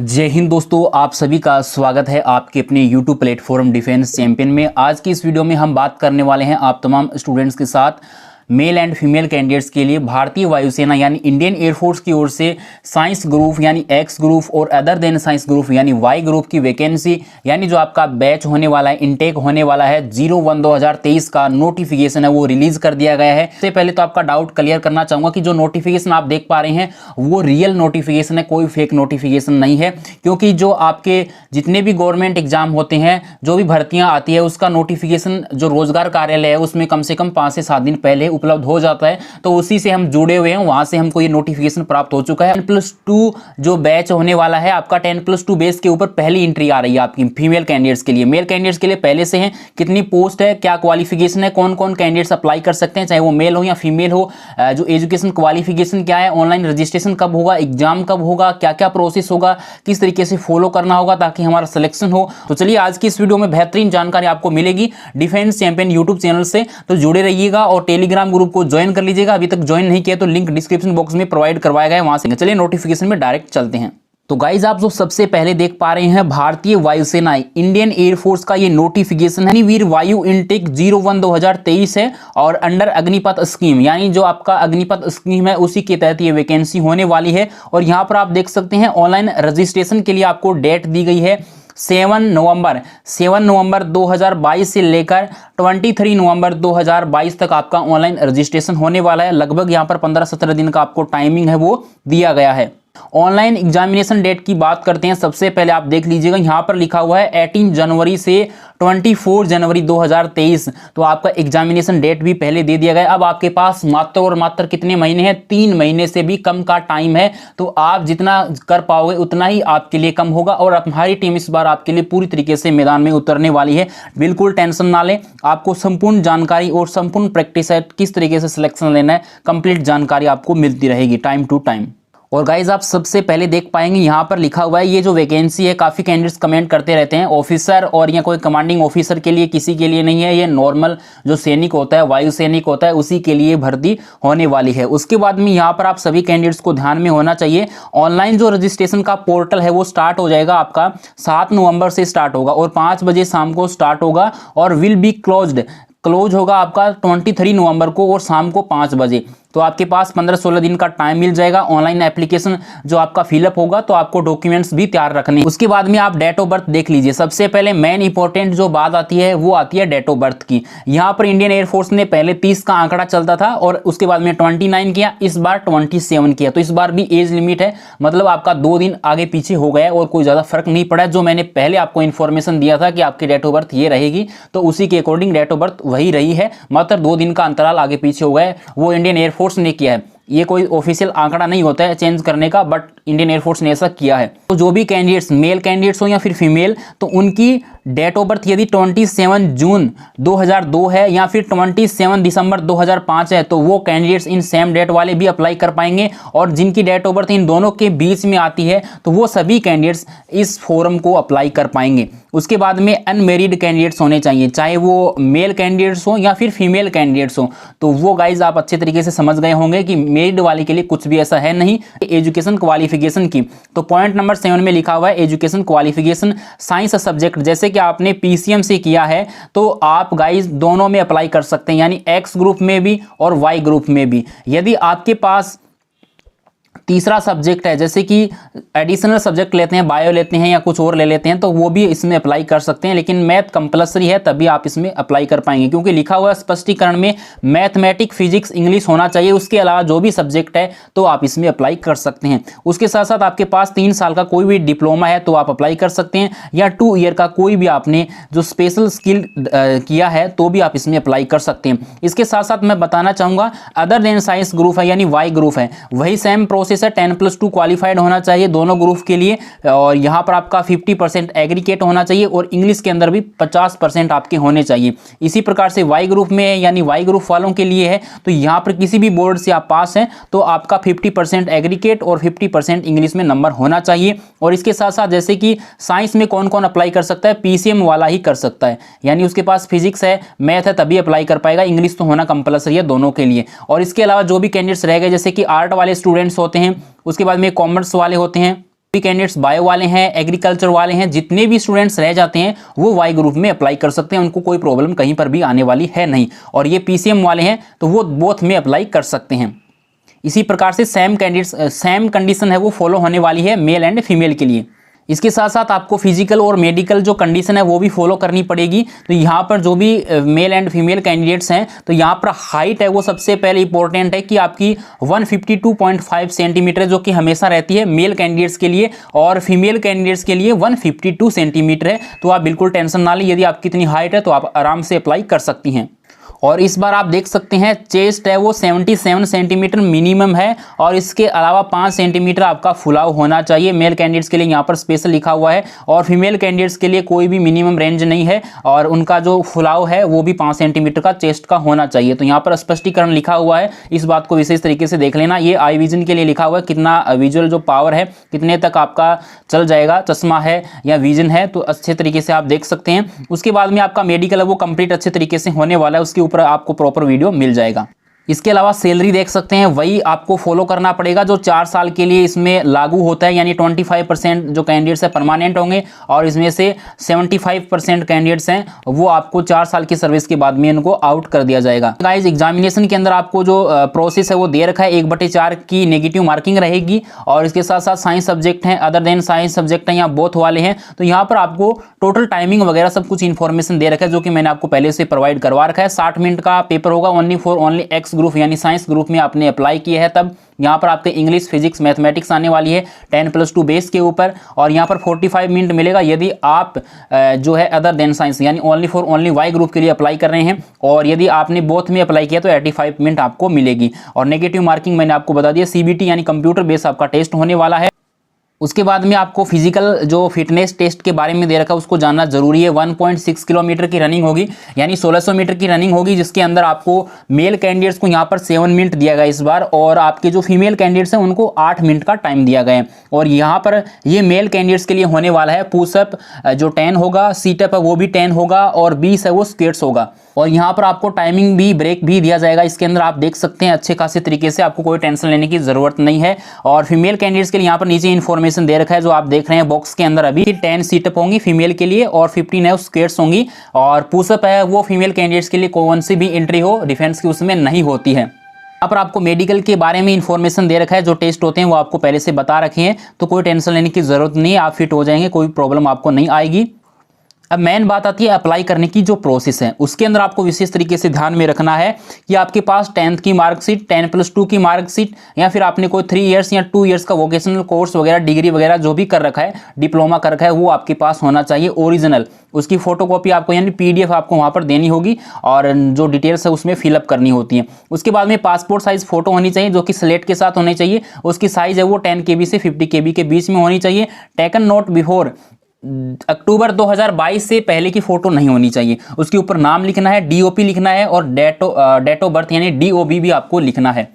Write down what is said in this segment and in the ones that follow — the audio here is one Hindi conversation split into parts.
जय हिंद दोस्तों, आप सभी का स्वागत है आपके अपने YouTube प्लेटफॉर्म डिफेंस चैंपियन में। आज की इस वीडियो में हम बात करने वाले हैं आप तमाम स्टूडेंट्स के साथ मेल एंड फीमेल कैंडिडेट्स के लिए भारतीय वायुसेना यानी इंडियन एयरफोर्स की ओर से साइंस ग्रुप यानी एक्स ग्रुप और अदर देन साइंस ग्रुप यानी वाई ग्रुप की वैकेंसी यानी जो आपका बैच होने वाला है, इनटेक होने वाला है 01/2023 का नोटिफिकेशन है वो रिलीज कर दिया गया है। इससे पहले तो आपका डाउट क्लियर करना चाहूँगा कि जो नोटिफिकेशन आप देख पा रहे हैं वो रियल नोटिफिकेशन है, कोई फेक नोटिफिकेशन नहीं है। क्योंकि जो आपके जितने भी गवर्नमेंट एग्जाम होते हैं, जो भी भर्तियाँ आती है, उसका नोटिफिकेशन जो रोजगार कार्यालय है उसमें कम से कम 5 से 7 दिन पहले उपलब्ध हो जाता है। तो उसी से हम जुड़े हुए हैं, वहां से हमको ये नोटिफिकेशन प्राप्त हो चुका है। 10+2 जो बैच होने वाला है आपका 10+2 बेस के ऊपर पहली एंट्री आ रही है आपकी फीमेल कैंडिडेट्स के लिए। मेल कैंडिडेट्स के लिए पहले से है कितनी पोस्ट है, क्या क्वालिफिकेशन है, कौन कौन कैंडिडेट्स अप्लाई कर सकते हैं, चाहे वो मेल हो या फीमेल हो, जो एजुकेशन क्वालिफिकेशन क्या है, ऑनलाइन रजिस्ट्रेशन कब होगा, एग्जाम कब होगा, क्या क्या प्रोसेस होगा, किस तरीके से फॉलो करना होगा ताकि हमारा सिलेक्शन हो। तो चलिए आज की इस वीडियो में बेहतरीन जानकारी आपको मिलेगी डिफेंस चैंपियन यूट्यूब चैनल से। तो जुड़े रहिएगा और टेलीग्राम ग्रुप को ज्वाइन कर लीजिएगा। अभी तक ज्वाइन नहीं किया तो लिंक डिस्क्रिप्शन बॉक्स में प्रोवाइड करवाया गया है, वहां से। चलिए नोटिफिकेशन में डायरेक्ट चलते हैं। तो गाइज आप जो सबसे पहले देख पा रहे हैं भारतीय वायुसेना इंडियन एयरफोर्स का ये नोटिफिकेशन है, वीर वायु इनटेक 01/2023 है और अंडर अग्निपथ स्कीम यानी जो आपका अग्निपथ स्कीम है उसी के तहत ये वैकेंसी होने वाली है। और यहाँ पर आप देख सकते हैं ऑनलाइन रजिस्ट्रेशन के लिए आपको डेट दी गई है 7 नवंबर 2022 से लेकर 23 नवंबर 2022 तक आपका ऑनलाइन रजिस्ट्रेशन होने वाला है। लगभग यहाँ पर 15-17 दिन का आपको टाइमिंग है वो दिया गया है। ऑनलाइन एग्जामिनेशन डेट की बात करते हैं। सबसे पहले आप देख लीजिएगा यहाँ पर लिखा हुआ है 18 जनवरी से 24 जनवरी 2023। तो आपका एग्जामिनेशन डेट भी पहले दे दिया गया। अब आपके पास मात्र और मात्र कितने महीने हैं, 3 महीने से भी कम का टाइम है। तो आप जितना कर पाओगे उतना ही आपके लिए कम होगा और हमारी टीम इस बार आपके लिए पूरी तरीके से मैदान में उतरने वाली है। बिल्कुल टेंशन ना लें, आपको संपूर्ण जानकारी और संपूर्ण प्रैक्टिस है किस तरीके से सिलेक्शन लेना है, कंप्लीट जानकारी आपको मिलती रहेगी टाइम टू टाइम। और गाइज आप सबसे पहले देख पाएंगे यहाँ पर लिखा हुआ है ये जो वैकेंसी है, काफ़ी कैंडिडेट्स कमेंट करते रहते हैं ऑफिसर और या कोई कमांडिंग ऑफिसर के लिए, किसी के लिए नहीं है। ये नॉर्मल जो सैनिक होता है, वायु सैनिक होता है, उसी के लिए भर्ती होने वाली है। उसके बाद में यहाँ पर आप सभी कैंडिडेट्स को ध्यान में होना चाहिए, ऑनलाइन जो रजिस्ट्रेशन का पोर्टल है वो स्टार्ट हो जाएगा आपका 7 नवंबर से स्टार्ट होगा और 5 बजे शाम को स्टार्ट होगा और विल बी क्लोज होगा आपका 23 नवंबर को और शाम को 5 बजे। तो आपके पास 15-16 दिन का टाइम मिल जाएगा। ऑनलाइन एप्लीकेशन जो आपका फिलअप होगा तो आपको डॉक्यूमेंट्स भी तैयार रखने। उसके बाद में आप डेट ऑफ बर्थ देख लीजिए। सबसे पहले मेन इंपॉर्टेंट जो बात आती है वो आती है डेट ऑफ बर्थ की। यहाँ पर इंडियन एयरफोर्स ने पहले 30 का आंकड़ा चलता था और उसके बाद में 29 किया, इस बार 27 किया। तो इस बार भी एज लिमिट है, मतलब आपका 2 दिन आगे पीछे हो गया और कोई ज़्यादा फर्क नहीं पड़ा। जो मैंने पहले आपको इन्फॉर्मेशन दिया था कि आपकी डेट ऑफ बर्थ ये रहेगी, तो उसी के अकॉर्डिंग डेट ऑफ बर्थ वही रही है, मात्र 2 दिन का अंतराल आगे पीछे हो गया। वो इंडियन एयरफोर्स ने किया है, ये कोई ऑफिशियल आंकड़ा नहीं होता है चेंज करने का, बट इंडियन एयरफोर्स ने ऐसा किया है। तो जो भी कैंडिडेट्स मेल कैंडिडेट्स हो या फिर फीमेल, तो उनकी डेट ऑफ बर्थ यदि 27 जून 2002 है या फिर 27 दिसंबर 2005 है तो वो कैंडिडेट्स इन सेम डेट वाले भी अप्लाई कर पाएंगे। और जिनकी डेट ऑफ बर्थ इन दोनों के बीच में आती है तो वो सभी कैंडिडेट्स इस फॉर्म को अप्लाई कर पाएंगे। उसके बाद में अनमेरिड कैंडिडेट्स होने चाहिए, चाहे वो मेल कैंडिडेट्स हो या फिर फीमेल कैंडिडेट्स हो। तो वो गाइज आप अच्छे तरीके से समझ गए होंगे कि मेरिड वाले के लिए कुछ भी ऐसा है नहीं। एजुकेशन क्वालिफिकेशन की तो पॉइंट नंबर 7 में लिखा हुआ है एजुकेशन क्वालिफिकेशन साइंस सब्जेक्ट। जैसे कि आपने पीसीएम से किया है तो आप गाइज दोनों में अप्लाई कर सकते हैं, यानी एक्स ग्रुप में भी और वाई ग्रुप में भी। यदि आपके पास तीसरा सब्जेक्ट है, जैसे कि एडिशनल सब्जेक्ट लेते हैं, बायो लेते हैं या कुछ और ले लेते हैं, तो वो भी इसमें अप्लाई कर सकते हैं। लेकिन मैथ कंपलसरी है, तभी आप इसमें अप्लाई कर पाएंगे, क्योंकि लिखा हुआ स्पष्टीकरण में मैथमेटिक्स, फिजिक्स, इंग्लिश होना चाहिए। उसके अलावा जो भी सब्जेक्ट है तो आप इसमें अप्लाई कर सकते हैं। उसके साथ साथ आपके पास 3 साल का कोई भी डिप्लोमा है तो आप अप्लाई कर सकते हैं, या 2 ईयर का कोई भी आपने जो स्पेशल स्किल किया है तो भी आप इसमें अप्लाई कर सकते हैं। इसके साथ साथ मैं बताना चाहूँगा अदर देन साइंस ग्रुप है यानी वाई ग्रुप है, वही सेम प्रोसेस है। 10+2 क्वालिफाइड होना चाहिए दोनों ग्रुप के लिए और यहाँ पर आपका 50% एग्रीगेट होना चाहिए और इंग्लिश के अंदर भी 50% आपके होने चाहिए। इसी प्रकार से वाई ग्रुप में है यानी वाई ग्रुप वालों के लिए है, तो यहाँ पर किसी भी बोर्ड से आप पास हैं तो आपका 50% एग्रीगेट और 50% इंग्लिश में नंबर होना चाहिए। और इसके साथ साथ जैसे कि साइंस में कौन कौन अप्लाई कर सकता है, पीसीएम वाला ही कर सकता है, यानी उसके पास फिजिक्स है, मैथ है, तभी अप्लाई कर पाएगा। इंग्लिश तो होना कंपलसरी है दोनों के लिए। और इसके अलावा जो भी कैंडिडेट्स रह गए, जैसे कि आर्ट वाले स्टूडेंट्स होते हैं, उसके बाद में कॉमर्स वाले होते हैं, भी कैंडिडेट्स बायो वाले हैं, एग्रीकल्चर वाले हैं, जितने भी स्टूडेंट्स रह जाते हैं वो वाई ग्रुप में अप्लाई कर सकते हैं, उनको कोई प्रॉब्लम कहीं पर भी आने वाली है नहीं। और ये पीसीएम वाले हैं तो वो बोथ में अप्लाई कर सकते हैं। इसी प्रकार से सेम कंडीशन है वो फॉलो होने वाली है मेल एंड फीमेल के लिए। इसके साथ साथ आपको फिजिकल और मेडिकल जो कंडीशन है वो भी फॉलो करनी पड़ेगी। तो यहाँ पर जो भी मेल एंड फीमेल कैंडिडेट्स हैं तो यहाँ पर हाइट है वो सबसे पहले इंपॉर्टेंट है कि आपकी 152.5 सेंटीमीटर जो कि हमेशा रहती है मेल कैंडिडेट्स के लिए, और फीमेल कैंडिडेट्स के लिए 152 सेंटीमीटर है। तो आप बिल्कुल टेंशन ना लें, यदि आपकी इतनी हाइट है तो आप आराम से अप्लाई कर सकती हैं। और इस बार आप देख सकते हैं चेस्ट है वो 77 सेंटीमीटर मिनिमम है, और इसके अलावा 5 सेंटीमीटर आपका फुलाव होना चाहिए। मेल कैंडिडेट्स के लिए यहाँ पर स्पेशल लिखा हुआ है, और फीमेल कैंडिडेट्स के लिए कोई भी मिनिमम रेंज नहीं है, और उनका जो फुलाव है वो भी 5 सेंटीमीटर का चेस्ट का होना चाहिए। तो यहाँ पर स्पष्टीकरण लिखा हुआ है, इस बात को विशेष तरीके से देख लेना। ये आई विजन के लिए लिखा हुआ है, कितना विजुअल जो पावर है कितने तक आपका चल जाएगा, चश्मा है या विजन है, तो अच्छे तरीके से आप देख सकते हैं। उसके बाद में आपका मेडिकल है वो कंप्लीट अच्छे तरीके से होने वाला है, उसके ऊपर आपको प्रॉपर वीडियो मिल जाएगा। इसके अलावा सैलरी देख सकते हैं, वही आपको फॉलो करना पड़ेगा जो 4 साल के लिए इसमें लागू होता है, यानी 25% जो कैंडिडेट्स हैं परमानेंट होंगे, और इसमें से 75% कैंडिडेट्स हैं वो आपको 4 साल की सर्विस के बाद में इनको आउट कर दिया जाएगा। गाइस एग्जामिनेशन के अंदर आपको जो प्रोसेस है वो दे रखा है, 1/4 की नेगेटिव मार्किंग रहेगी, और इसके साथ साथ साइंस सब्जेक्ट हैं, अदर देन साइंस सब्जेक्ट हैं या बोथ वाले हैं। तो यहाँ पर आपको टोटल टाइमिंग वगैरह सब कुछ इन्फॉर्मेशन दे रखा है जो कि मैंने आपको पहले से प्रोवाइड करवा रखा है। 60 मिनट का पेपर होगा ओनली एक्स ग्रुप यानी साइंस ग्रुप में आपने अप्लाई किया है तब। यहाँ पर आपके इंग्लिश, फिजिक्स, मैथमेटिक्स आने वाली है 10+2 बेस के ऊपर, और यहाँ पर 45 मिनट मिलेगा यदि आप जो है अदर देन साइंस यानी ओनली वाई ग्रुप के लिए अप्लाई कर रहे हैं, और यदि आपने बोथ में अप्लाई किया तो 85 मिनट आपको मिलेगी। और नेगेटिव मार्किंग मैंने आपको बता दिया, सीबीटी यानी कंप्यूटर बेस आपका टेस्ट होने वाला है। उसके बाद में आपको फिजिकल जो फिटनेस टेस्ट के बारे में दे रखा है उसको जानना जरूरी है। 1.6 किलोमीटर की रनिंग होगी, यानी 1600 मीटर की रनिंग होगी, जिसके अंदर आपको मेल कैंडिडेट्स को यहाँ पर 7 मिनट दिया गया इस बार, और आपके जो फीमेल कैंडिडेट्स हैं उनको 8 मिनट का टाइम दिया गया है। और यहाँ पर ये मेल कैंडिडेट्स के लिए होने वाला है पुशअप जो 10 होगा, सीटअप है वो भी 10 होगा, और 20 है वो स्क्वेट्स होगा। और यहाँ पर आपको टाइमिंग भी ब्रेक भी दिया जाएगा इसके अंदर, आप देख सकते हैं अच्छे खासे तरीके से, आपको कोई टेंशन लेने की जरूरत नहीं है। और फीमेल कैंडिडेट्स के लिए यहाँ पर नीचे इन्फॉर्मेशन दे रखा है जो आप देख रहे हैं बॉक्स के अंदर। अभी 10 सीटअप होंगी फीमेल के लिए और 15 है स्क्वेट्स होंगी, और पुशअप है वो फीमेल कैंडिडेट्स के लिए कौन सी भी एंट्री हो डिफेंस की उसमें नहीं होती है। यहाँ पर आपको मेडिकल के बारे में इन्फॉर्मेशन दे रखा है, जो टेस्ट होते हैं वो आपको पहले से बता रखे हैं, तो कोई टेंशन लेने की जरूरत नहीं है, आप फिट हो जाएंगे, कोई प्रॉब्लम आपको नहीं आएगी। अब मेन बात आती है अप्लाई करने की जो प्रोसेस है, उसके अंदर आपको विशेष तरीके से ध्यान में रखना है कि आपके पास 10th की मार्कशीट, 10+2 की मार्कशीट, या फिर आपने कोई 3 इयर्स या 2 इयर्स का वोकेशनल कोर्स वगैरह, डिग्री वगैरह जो भी कर रखा है, डिप्लोमा कर रखा है, वो आपके पास होना चाहिए ओरिजिनल। उसकी फोटोकॉपी आपको यानी PDF आपको वहाँ पर देनी होगी, और जो डिटेल्स है उसमें फिलअप करनी होती है। उसके बाद में पासपोर्ट साइज फोटो होनी चाहिए जो कि स्लेट के साथ होनी चाहिए, उसकी साइज है वो 10 KB से 50 KB के बीच में होनी चाहिए। टेकन नोट बिफोर अक्टूबर 2022 से पहले की फोटो नहीं होनी चाहिए। उसके ऊपर नाम लिखना है, DOP लिखना है, और डेट ऑफ बर्थ यानी DOB भी आपको लिखना है।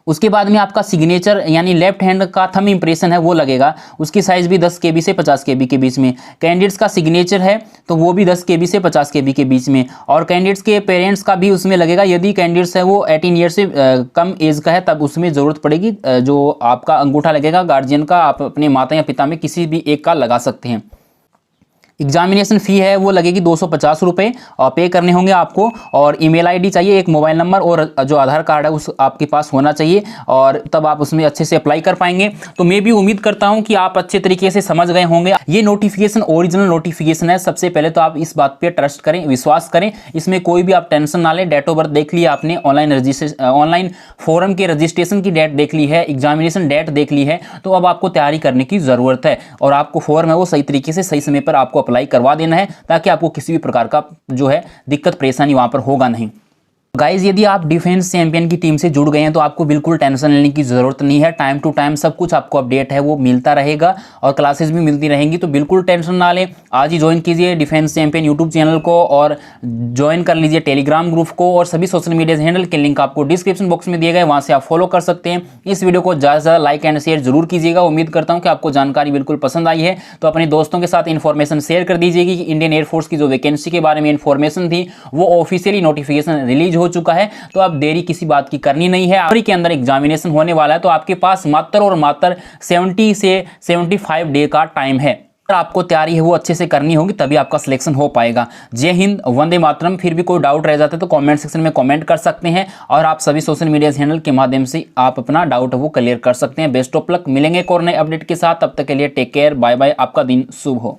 उसके बाद में आपका सिग्नेचर यानी लेफ्ट हैंड का थंब इंप्रेशन है वो लगेगा, उसकी साइज भी 10 KB से 50 KB के बीच में। कैंडिडेट्स का सिग्नेचर है तो वो भी 10 KB से 50 KB के बीच में, और कैंडिडेट्स के पेरेंट्स का भी उसमें लगेगा। यदि कैंडिडेट्स है वो 18 ईयर से कम एज का है तब उसमें ज़रूरत पड़ेगी जो आपका अंगूठा लगेगा गार्जियन का, आप अपने माता या पिता में किसी भी एक का लगा सकते हैं। एग्जामिनेशन फ़ी है वो लगेगी 250 रुपये, और पे करने होंगे आपको। और ईमेल आईडी चाहिए, एक मोबाइल नंबर, और जो आधार कार्ड है उस आपके पास होना चाहिए, और तब आप उसमें अच्छे से अप्लाई कर पाएंगे। तो मैं भी उम्मीद करता हूं कि आप अच्छे तरीके से समझ गए होंगे। ये नोटिफिकेशन ओरिजिनल नोटिफिकेशन है, सबसे पहले तो आप इस बात पर ट्रस्ट करें, विश्वास करें, इसमें कोई भी आप टेंशन ना लें। डेट ऑफ बर्थ देख लिया आपने, ऑनलाइन फॉर्म के रजिस्ट्रेशन की डेट देख ली है, एग्जामिनेशन डेट देख ली है, तो अब आपको तैयारी करने की ज़रूरत है, और आपको फॉर्म है वो सही तरीके से सही समय पर आपको अप्लाई करवा देना है, ताकि आपको किसी भी प्रकार का जो है दिक्कत परेशानी वहां पर होगा नहीं। गाइज यदि आप डिफेंस चैंपियन की टीम से जुड़ गए हैं तो आपको बिल्कुल टेंशन लेने की ज़रूरत नहीं है। टाइम टू टाइम सब कुछ आपको अपडेट है वो मिलता रहेगा, और क्लासेस भी मिलती रहेंगी, तो बिल्कुल टेंशन ना लें। आज ही ज्वाइन कीजिए डिफेंस चैंपियन यूट्यूब चैनल को, और ज्वाइन कर लीजिए टेलीग्राम ग्रुप को, और सभी सोशल मीडिया हैंडल के लिंक आपको डिस्क्रिप्शन बॉक्स में दिए गए, वहाँ से आप फॉलो कर सकते हैं। इस वीडियो को ज़्यादा से ज़्यादा लाइक एंड शेयर जरूर कीजिएगा। उम्मीद करता हूँ कि आपको जानकारी बिल्कुल पसंद आई है, तो अपने दोस्तों के साथ इन्फॉर्मेशन शेयर कर दीजिएगा कि इंडियन एयरफोर्स की जो वैकेंसी के बारे में इन्फॉर्मेशन थी वो ऑफिशियली नोटिफिकेशन रिलीज हो चुका है, तो अब देरी किसी बात की करनी नहीं है। फरवरी के अंदर एग्जामिनेशन होने वाला है, तो आपके पास मात्र और मात्र 70 से 75 डे का टाइम है। आपको तैयारी है वो अच्छे से करनी होगी, तभी आपका सिलेक्शन हो पाएगा। जय हिंद, वंदे मातरम। फिर भी कोई डाउट रह जाता है तो कमेंट सेक्शन में कमेंट कर सकते हैं, और आप सभी सोशल मीडिया हैंडल के माध्यम से आप अपना डाउट वो क्लियर कर सकते हैं। बेस्ट ऑफ लक, मिलेंगे एक और नए अपडेट के साथ, तब तक के लिए टेक केयर, बाय बाय, आपका दिन शुभ हो।